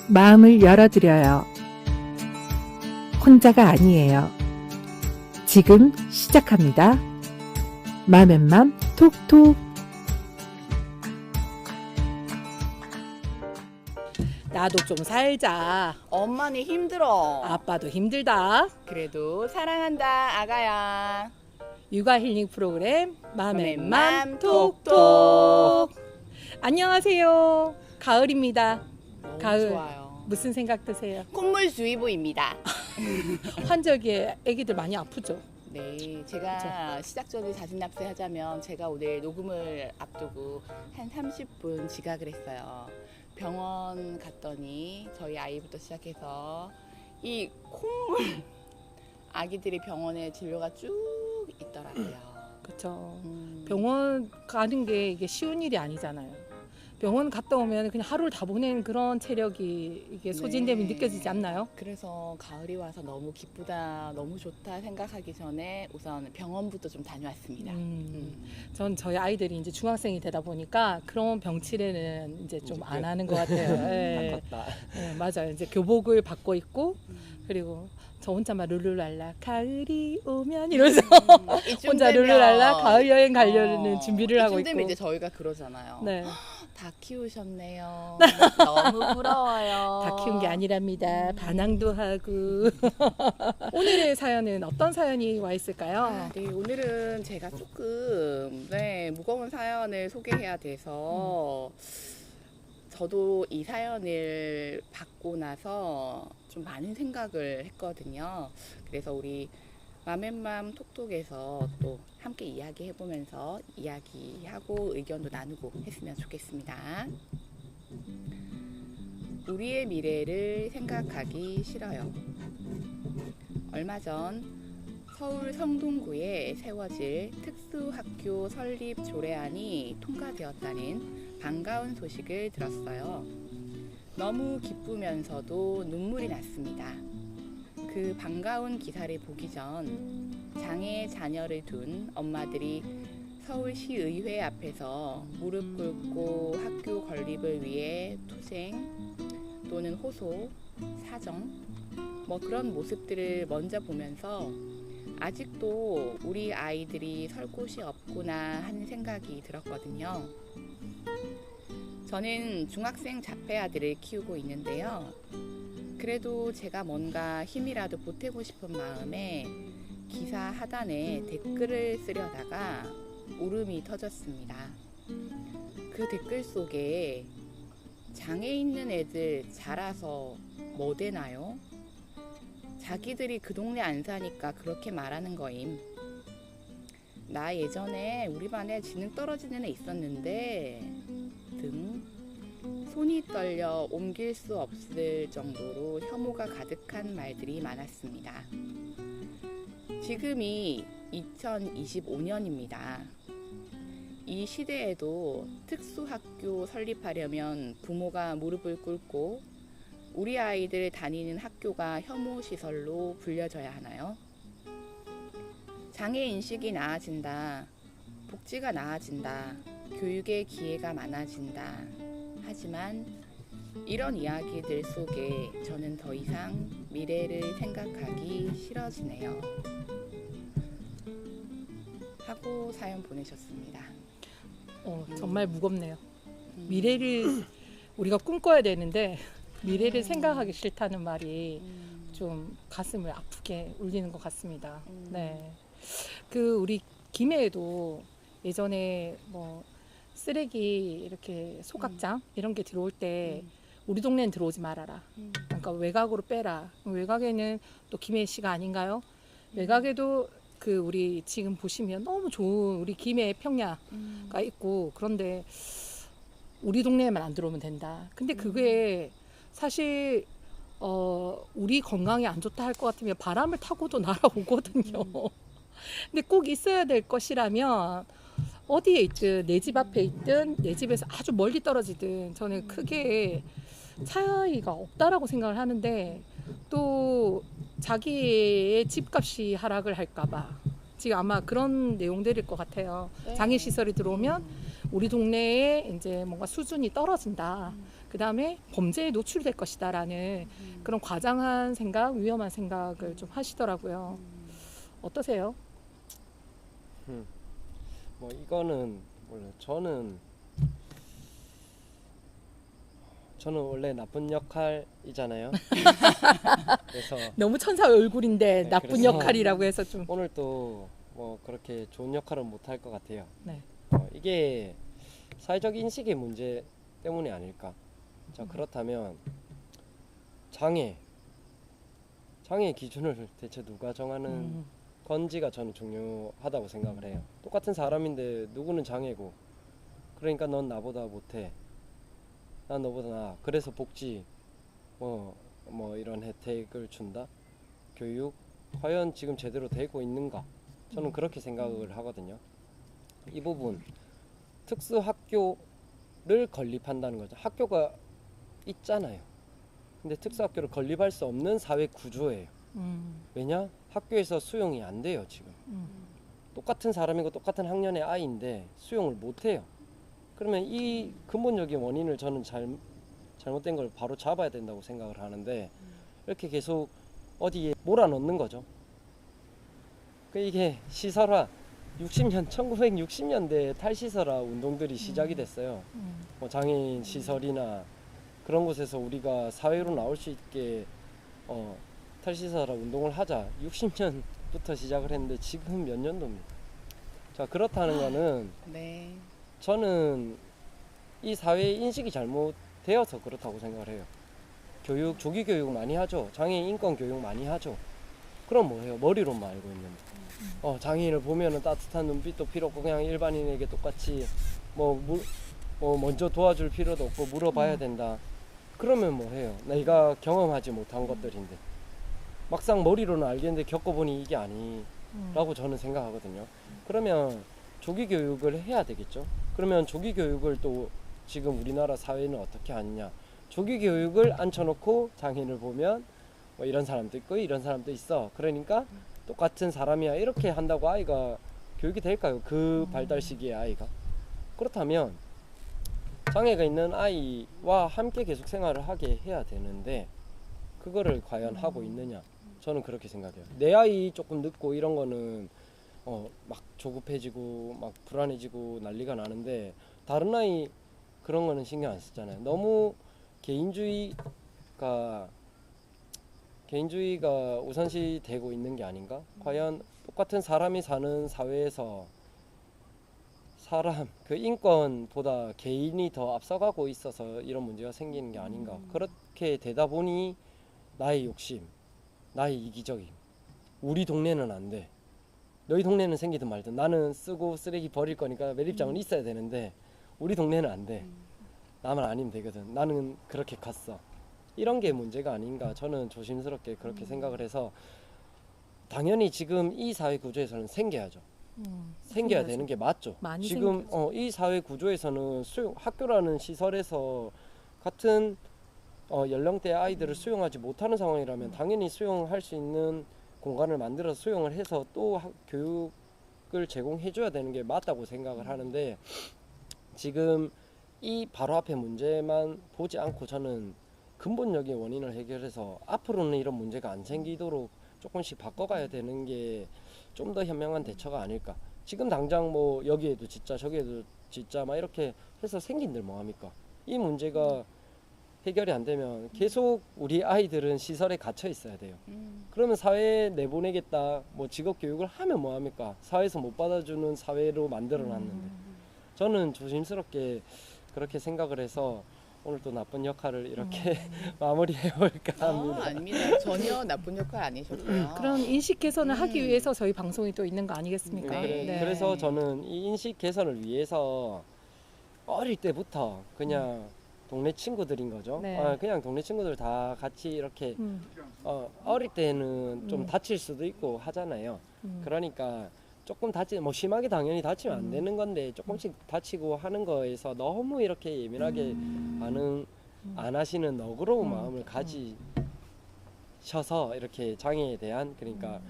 마음을 열어드려요. 혼자가 아니에요. 지금 시작합니다. 맘앤맘 톡톡. 나도 좀 살자. 엄마는 힘들어. 아빠도 힘들다. 그래도 사랑한다, 아가야. 육아 힐링 프로그램 맘앤맘 맘앤맘 톡톡. 안녕하세요. 가을입니다. 너무 가을. 좋아요. 무슨 생각 드세요? 콧물주의보입니다. 환절기에 아기들 많이 아프죠? 네, 제가 시작 전에 자진납세하자면 제가 오늘 녹음을 앞두고 한 30분 지각을 했어요. 병원 갔더니 저희 아이부터 시작해서 이 콧물 아기들이 병원에 진료가 쭉 있더라고요. 그렇죠. 병원 가는 게 이게 쉬운 일이 아니잖아요. 병원 갔다 오면 그냥 하루를 다 보낸 그런 체력이 이게 소진됨이 네. 느껴지지 않나요? 그래서 가을이 와서 너무 기쁘다, 너무 좋다 생각하기 전에 우선 병원부터 좀 다녀왔습니다. 전 저희 아이들이 이제 중학생이 되다 보니까 그런 병치레는 이제 좀 안 하는 것 같아요. 네. 네, 맞아요. 이제 교복을 받고 있고 그리고 저 혼자 막 룰루랄라 가을이 오면 이러면서 이쯤 혼자 되면 룰루랄라 가을 여행 가려는 준비를 하고 이쯤 있고. 되면 이제 저희가 그러잖아요. 네, 다 키우셨네요. 너무 부러워요. 다 키운 게 아니랍니다. 반항도 하고. 오늘의 사연은 어떤 사연이 와 있을까요? 네, 오늘은 제가 조금 무거운 사연을 소개해야 돼서 저도 이 사연을 받고 나서 좀 많은 생각을 했거든요. 그래서 우리 맘앤맘 톡톡에서 또 함께 이야기해보면서 이야기하고 의견도 나누고 했으면 좋겠습니다. 우리의 미래를 생각하기 싫어요. 얼마 전 서울 성동구에 세워질 특수학교 설립 조례안이 통과되었다는 반가운 소식을 들었어요. 너무 기쁘면서도 눈물이 났습니다. 그 반가운 기사를 보기 전 장애 자녀를 둔 엄마들이 서울시의회 앞에서 무릎 꿇고 학교 건립을 위해 투쟁 또는 호소, 사정 그런 모습들을 먼저 보면서 아직도 우리 아이들이 설 곳이 없구나 하는 생각이 들었거든요. 저는 중학생 자폐 아들을 키우고 있는데요. 그래도 제가 뭔가 힘이라도 보태고 싶은 마음에 기사 하단에 댓글을 쓰려다가 울음이 터졌습니다. 그 댓글 속에 장애 있는 애들 자라서 뭐 되나요? 자기들이 그 동네 안 사니까 그렇게 말하는 거임. 나 예전에 우리 반에 지능 떨어지는 애 있었는데 등 손이 떨려 옮길 수 없을 정도로 혐오가 가득한 말들이 많았습니다. 지금이 2025년입니다. 이 시대에도 특수학교 설립하려면 부모가 무릎을 꿇고 우리 아이들 다니는 학교가 혐오시설로 불려져야 하나요? 장애 인식이 나아진다. 복지가 나아진다. 교육의 기회가 많아진다. 하지만 이런 이야기들 속에 저는 더 이상 미래를 생각하기 싫어지네요. 하고 사연 보내셨습니다. 정말 무겁네요. 미래를 우리가 꿈꿔야 되는데 미래를 생각하기 싫다는 말이 좀 가슴을 아프게 울리는 것 같습니다. 네, 그 우리 김해에도 예전에 쓰레기 이렇게 소각장 이런 게 들어올 때 우리 동네는 들어오지 말아라. 그러니까 외곽으로 빼라. 외곽에는 또 김해시가 아닌가요? 외곽에도 그 우리 지금 보시면 너무 좋은 우리 김해 평야가 있고 그런데 우리 동네에만 안 들어오면 된다. 근데 그게 사실 우리 건강에 안 좋다 할 것 같으면 바람을 타고도 날아오거든요. 근데 꼭 있어야 될 것이라면 어디에 있든 내 집 앞에 있든 내 집에서 아주 멀리 떨어지든 저는 크게 차이가 없다라고 생각을 하는데 또 자기의 집값이 하락을 할까봐 지금 아마 그런 내용들일 것 같아요. 네. 장애시설이 들어오면 우리 동네에 이제 뭔가 수준이 떨어진다. 그 다음에 범죄에 노출될 것이다라는 그런 과장한 생각, 위험한 생각을 좀 하시더라고요. 어떠세요? 뭐 이거는 몰라. 저는 원래 나쁜 역할이잖아요. 그래서 너무 천사 얼굴인데 네, 나쁜 그래서 역할이라고 해서 좀. 오늘 또 뭐 그렇게 좋은 역할은 못 할 것 같아요. 네. 이게 사회적 인식의 문제 때문이 아닐까. 자, 그렇다면 장애의 기준을 대체 누가 정하는 건지가 저는 중요하다고 생각을 해요. 똑같은 사람인데 누구는 장애고, 그러니까 넌 나보다 못해, 난 너보다 나아, 그래서 복지 뭐 이런 혜택을 준다, 교육 과연 지금 제대로 되고 있는가, 저는 그렇게 생각을 하거든요. 이 부분 특수 학교를 건립한다는 거죠. 학교가 있잖아요. 근데 특수 학교를 건립할 수 없는 사회 구조예요. 왜냐? 학교에서 수용이 안 돼요. 지금 똑같은 사람이고 똑같은 학년의 아이인데 수용을 못 해요. 그러면 이 근본적인 원인을 저는 잘못된 걸 바로 잡아야 된다고 생각을 하는데, 이렇게 계속 어디에 몰아넣는 거죠. 이게 시설화 1960년대 탈시설화 운동들이 시작이 됐어요. 뭐 장애인 시설이나 그런 곳에서 우리가 사회로 나올 수 있게 탈시설화 운동을 하자, 60년부터 시작을 했는데 지금 몇 년도입니까? 자, 그렇다는 거는 네. 저는 이 사회의 인식이 잘못되어서 그렇다고 생각을 해요. 교육, 조기 교육 많이 하죠. 장애인 인권 교육 많이 하죠. 그럼 뭐해요? 머리로만 알고 있는데 장애인을 보면은 따뜻한 눈빛도 필요 없고 그냥 일반인에게 똑같이 먼저 도와줄 필요도 없고 물어봐야 된다. 그러면 뭐해요? 내가 경험하지 못한 것들인데 막상 머리로는 알겠는데 겪어보니 이게 아니라고 저는 생각하거든요. 그러면 조기 교육을 해야 되겠죠. 그러면 조기 교육을 또 지금 우리나라 사회는 어떻게 하느냐, 조기 교육을 앉혀놓고 장애인을 보면 뭐 이런 사람도 있고 이런 사람도 있어, 그러니까 똑같은 사람이야, 이렇게 한다고 아이가 교육이 될까요? 그 발달 시기의 아이가. 그렇다면 장애가 있는 아이와 함께 계속 생활을 하게 해야 되는데 그거를 과연 하고 있느냐, 저는 그렇게 생각해요. 내 아이 조금 늦고 이런 거는 막 조급해지고 막 불안해지고 난리가 나는데 다른 아이 그런 거는 신경 안 쓰잖아요. 너무 개인주의가 우선시 되고 있는 게 아닌가? 과연 똑같은 사람이 사는 사회에서 그 인권보다 개인이 더 앞서가고 있어서 이런 문제가 생기는 게 아닌가? 그렇게 되다 보니 나의 욕심, 나의 이기적임, 우리 동네는 안 돼, 너희 동네는 생기든 말든 나는 쓰고 쓰레기 버릴 거니까 매립장은 있어야 되는데 우리 동네는 안 돼, 나만 아니면 되거든, 나는 그렇게 컸어, 이런 게 문제가 아닌가, 저는 조심스럽게 그렇게 생각을 해서 당연히 지금 이 사회 구조에서는 생겨야죠. 생겨야 되는 게 맞죠. 많이 지금 이 사회 구조에서는 학교라는 시설에서 같은 연령대 아이들을 수용하지 못하는 상황이라면 당연히 수용할 수 있는 공간을 만들어서 수용을 해서 또 교육을 제공해 줘야 되는 게 맞다고 생각을 하는데, 지금 이 바로 앞에 문제만 보지 않고 저는 근본적인 원인을 해결해서 앞으로는 이런 문제가 안 생기도록 조금씩 바꿔가야 되는 게 좀 더 현명한 대처가 아닐까. 지금 당장 뭐 여기에도 진짜 저기에도 진짜 막 이렇게 해서 생긴들 뭐합니까? 이 문제가 해결이 안 되면 계속 우리 아이들은 시설에 갇혀 있어야 돼요. 그러면 사회에 내보내겠다, 뭐 직업 교육을 하면 뭐합니까? 사회에서 못 받아주는 사회로 만들어 놨는데. 저는 조심스럽게 그렇게 생각을 해서 오늘 또 나쁜 역할을 이렇게 마무리해볼까 합니다. 아닙니다. 전혀 나쁜 역할 아니셨고요. 그런 인식 개선을 하기 위해서 저희 방송이 또 있는 거 아니겠습니까? 네. 그래서 저는 이 인식 개선을 위해서 어릴 때부터 그냥 동네 친구들인 거죠. 네. 그냥 동네 친구들 다 같이 이렇게 어릴 때는 좀 다칠 수도 있고 하잖아요. 그러니까 조금 뭐 심하게 당연히 다치면 안 되는 건데 조금씩 다치고 하는 거에서 너무 이렇게 예민하게 반응 안 하시는 너그러운 마음을 가지셔서 이렇게 장애에 대한, 그러니까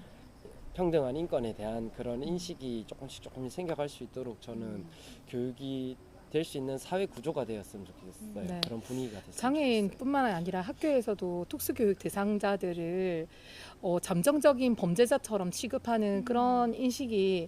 평등한 인권에 대한 그런 인식이 조금씩 생겨갈 수 있도록 저는 교육이 될 수 있는 사회 구조가 되었으면 좋겠어요. 네. 그런 분위기가 됐으면 좋겠어요. 장애인뿐만 아니라 학교에서도 특수교육 대상자들을 잠정적인 범죄자처럼 취급하는 그런 인식이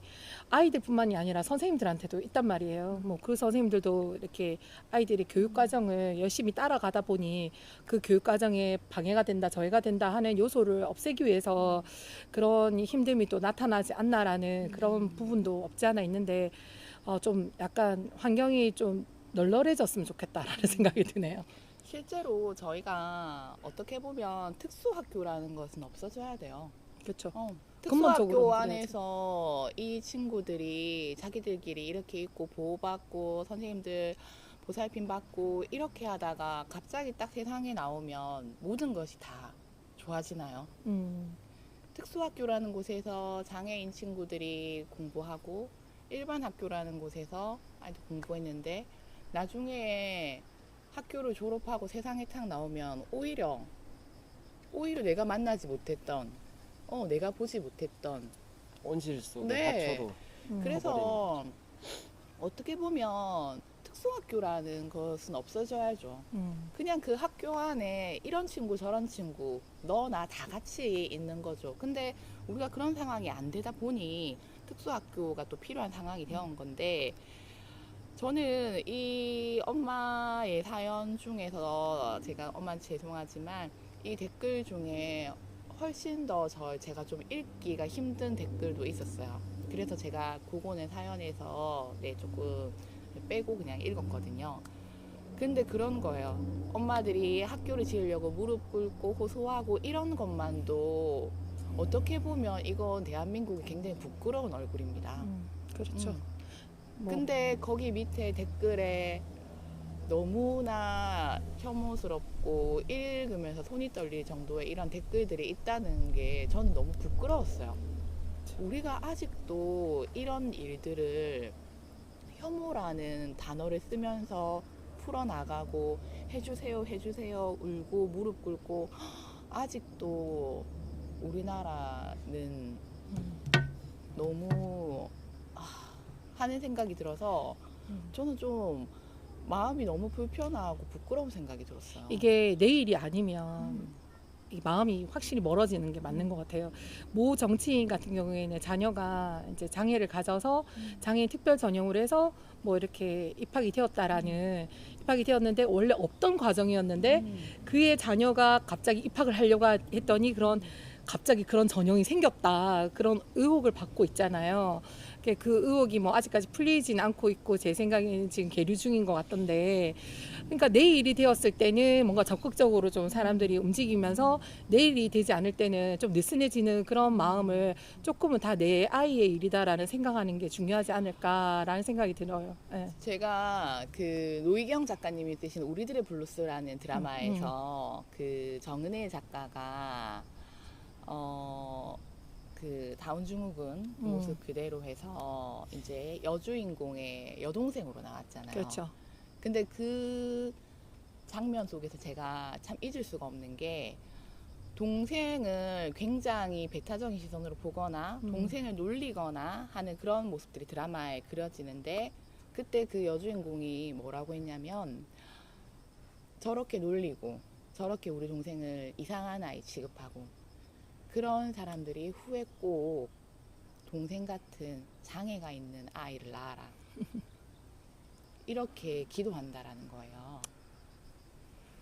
아이들뿐만이 아니라 선생님들한테도 있단 말이에요. 뭐 그 선생님들도 이렇게 아이들의 교육 과정을 열심히 따라가다 보니 그 교육 과정에 방해가 된다, 저해가 된다 하는 요소를 없애기 위해서 그런 힘듦이 또 나타나지 않나라는 그런 부분도 없지 않아 있는데 좀 약간 환경이 좀 널널해졌으면 좋겠다라는 생각이 드네요. 실제로 저희가 어떻게 보면 특수학교라는 것은 없어져야 돼요. 그렇죠. 특수학교 근본적으로는 안에서 이 친구들이 자기들끼리 이렇게 있고 보호받고 선생님들 보살핌 받고 이렇게 하다가 갑자기 딱 세상에 나오면 모든 것이 다 좋아지나요? 특수학교라는 곳에서 장애인 친구들이 공부하고 일반 학교라는 곳에서 아이들 공부했는데 나중에 학교를 졸업하고 세상에 탁 나오면 오히려 내가 만나지 못했던 내가 보지 못했던 온실 속에 네. 갇혀도 그래서 어떻게 보면 특수학교라는 것은 없어져야죠. 그냥 그 학교 안에 이런 친구 저런 친구 너 나 다 같이 있는 거죠. 근데 우리가 그런 상황이 안 되다 보니 특수학교가 또 필요한 상황이 되어온 건데 저는 이 엄마의 사연 중에서 제가 엄마한테 죄송하지만 이 댓글 중에 훨씬 더 제가 좀 읽기가 힘든 댓글도 있었어요. 그래서 제가 그거는 사연에서 조금 빼고 그냥 읽었거든요. 근데 그런 거예요. 엄마들이 학교를 지으려고 무릎 꿇고 호소하고 이런 것만도 어떻게 보면 이건 대한민국이 굉장히 부끄러운 얼굴입니다. 그렇죠. 뭐, 근데 거기 밑에 댓글에 너무나 혐오스럽고 읽으면서 손이 떨릴 정도의 이런 댓글들이 있다는 게 저는 너무 부끄러웠어요. 우리가 아직도 이런 일들을 혐오라는 단어를 쓰면서 풀어나가고 해주세요 울고 무릎 꿇고 아직도 우리나라는 너무 하는 생각이 들어서 저는 좀 마음이 너무 불편하고 부끄러운 생각이 들었어요. 이게 내일이 아니면 이 마음이 확실히 멀어지는 게 맞는 것 같아요. 모 정치인 같은 경우에는 자녀가 이제 장애를 가져서 장애인 특별 전형으로 해서 뭐 이렇게 입학이 되었는데 원래 없던 과정이었는데 그의 자녀가 갑자기 입학을 하려고 했더니 갑자기 그런 전형이 생겼다. 그런 의혹을 받고 있잖아요. 그 의혹이 뭐 아직까지 풀리진 않고 있고 제 생각에는 지금 계류 중인 것 같던데 그러니까 내일이 되었을 때는 뭔가 적극적으로 좀 사람들이 움직이면서 내일이 되지 않을 때는 좀 느슨해지는 그런 마음을 조금은 다 내 아이의 일이다라는 생각하는 게 중요하지 않을까라는 생각이 들어요. 네. 제가 그 노희경 작가님이 쓰신 우리들의 블루스라는 드라마에서 그 정은혜 작가가 그 다운 증후군 모습 그대로 해서 이제 여주인공의 여동생으로 나왔잖아요. 그렇죠. 근데 그 장면 속에서 제가 참 잊을 수가 없는 게 동생을 굉장히 배타적인 시선으로 보거나 동생을 놀리거나 하는 그런 모습들이 드라마에 그려지는데 그때 그 여주인공이 뭐라고 했냐면 저렇게 놀리고 저렇게 우리 동생을 이상한 아이 취급하고 그런 사람들이 후에 꼭 동생 같은 장애가 있는 아이를 낳아라. 이렇게 기도한다라는 거예요.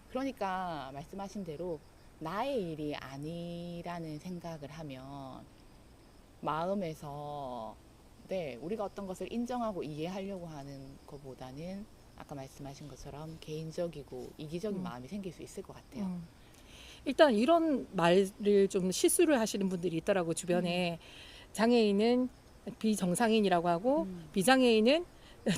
그러니까 말씀하신 대로 나의 일이 아니라는 생각을 하면 마음에서 우리가 어떤 것을 인정하고 이해하려고 하는 것보다는 아까 말씀하신 것처럼 개인적이고 이기적인 마음이 생길 수 있을 것 같아요. 일단 이런 말을 좀 실수를 하시는 분들이 있더라고 주변에 장애인은 비정상인이라고 하고 비장애인은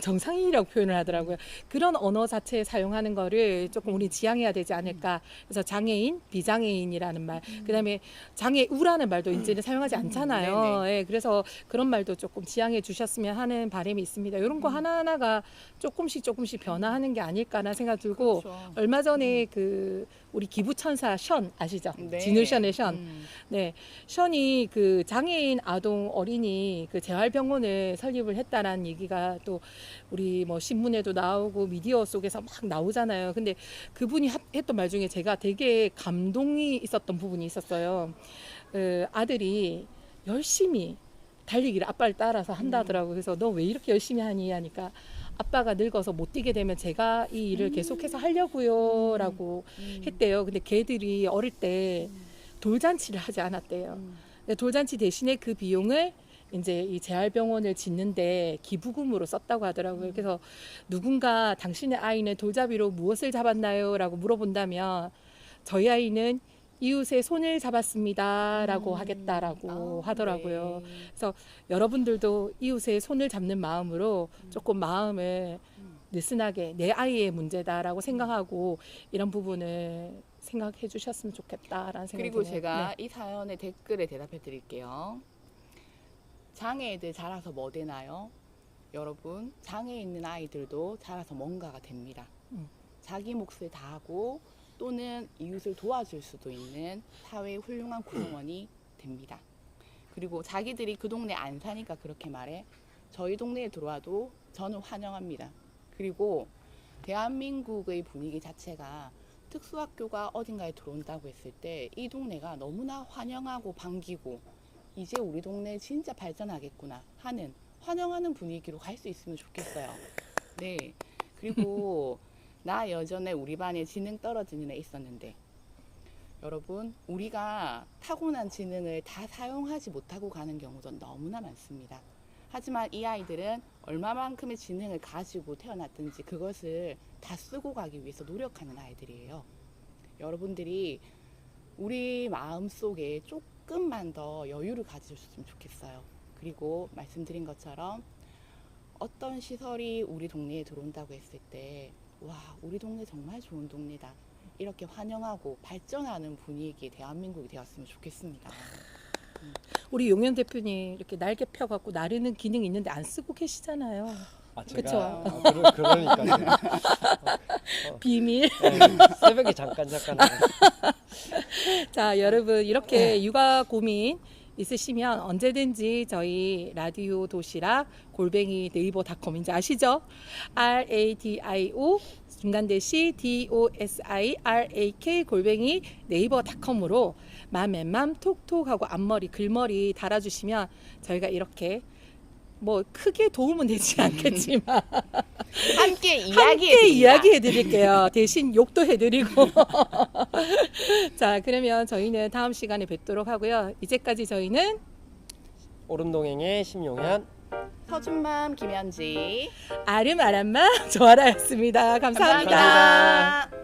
정상인이라고 표현을 하더라고요. 그런 언어 자체에 사용하는 거를 조금 우리 지양해야 되지 않을까. 그래서 장애인, 비장애인이라는 말, 그다음에 장애우라는 말도 이제는 사용하지 않잖아요. 예, 그래서 그런 말도 조금 지양해 주셨으면 하는 바람이 있습니다. 이런 거 하나하나가 조금씩 변화하는 게 아닐까라는 생각 들고 그렇죠. 얼마 전에 그 우리 기부천사 션 아시죠? 네. 진울션의 션. 네, 션이 그 장애인 아동 어린이 그 재활병원을 설립을 했다라는 얘기가 또 우리 뭐 신문에도 나오고 미디어 속에서 막 나오잖아요. 근데 그분이 했던 말 중에 제가 되게 감동이 있었던 부분이 있었어요. 아들이 열심히 달리기를 아빠를 따라서 한다더라고요. 그래서 너 왜 이렇게 열심히 하니 하니까 아빠가 늙어서 못 뛰게 되면 제가 이 일을 계속해서 하려고요 라고 했대요. 근데 걔들이 어릴 때 돌잔치를 하지 않았대요. 근데 돌잔치 대신에 그 비용을 이제 이 재활병원을 짓는데 기부금으로 썼다고 하더라고요. 그래서 누군가 당신의 아이는 돌잡이로 무엇을 잡았나요? 라고 물어본다면 저희 아이는 이웃의 손을 잡았습니다 라고 하겠다라고 하더라고요. 네. 그래서 여러분들도 이웃의 손을 잡는 마음으로 조금 마음을 느슨하게 내 아이의 문제다라고 생각하고 이런 부분을 생각해 주셨으면 좋겠다라는 생각이 그리고 드네요. 제가 이 사연의 댓글에 대답해 드릴게요. 장애애들 자라서 뭐 되나요? 여러분, 장애 있는 아이들도 자라서 뭔가가 됩니다. 자기 몫을 다하고 또는 이웃을 도와줄 수도 있는 사회의 훌륭한 구성원이 됩니다. 그리고 자기들이 그 동네 안 사니까 그렇게 말해. 저희 동네에 들어와도 저는 환영합니다. 그리고 대한민국의 분위기 자체가 특수학교가 어딘가에 들어온다고 했을 때 이 동네가 너무나 환영하고 반기고 이제 우리 동네 진짜 발전하겠구나 하는 환영하는 분위기로 갈 수 있으면 좋겠어요. 네. 그리고 나 예전에 우리 반에 지능 떨어지는 애 있었는데 여러분 우리가 타고난 지능을 다 사용하지 못하고 가는 경우도 너무나 많습니다. 하지만 이 아이들은 얼마만큼의 지능을 가지고 태어났든지 그것을 다 쓰고 가기 위해서 노력하는 아이들이에요. 여러분들이 우리 마음속에 조금만 더 여유를 가지셨으면 좋겠어요. 그리고 말씀드린 것처럼 어떤 시설이 우리 동네에 들어온다고 했을 때 와, 우리 동네 정말 좋은 동네다. 이렇게 환영하고 발전하는 분위기 대한민국이 되었으면 좋겠습니다. 우리 용현 대표님 이렇게 날개 펴갖고 나르는 기능 있는데 안 쓰고 계시잖아요. 아, 그쵸? 그러니까요. 비밀. 네, 새벽에 잠깐 하고. 자, 여러분 이렇게 육아 고민 있으시면 언제든지 저희 라디오 도시락 골뱅이 네이버닷컴 이제 아시죠? RADIO 중간 대시 DOSIRAK 골뱅이 네이버닷컴으로 맘앤맘 톡톡하고 앞머리 글머리 달아주시면 저희가 이렇게 뭐 크게 도움은 되지 않겠지만 함께 함께 이야기해 드릴게요. 대신 욕도 해드리고. 자, 그러면 저희는 다음 시간에 뵙도록 하고요. 이제까지 저희는 오름동행의 심용현. 서준맘 김현지 아름아람마 조아라였습니다. 감사합니다. 감사합니다.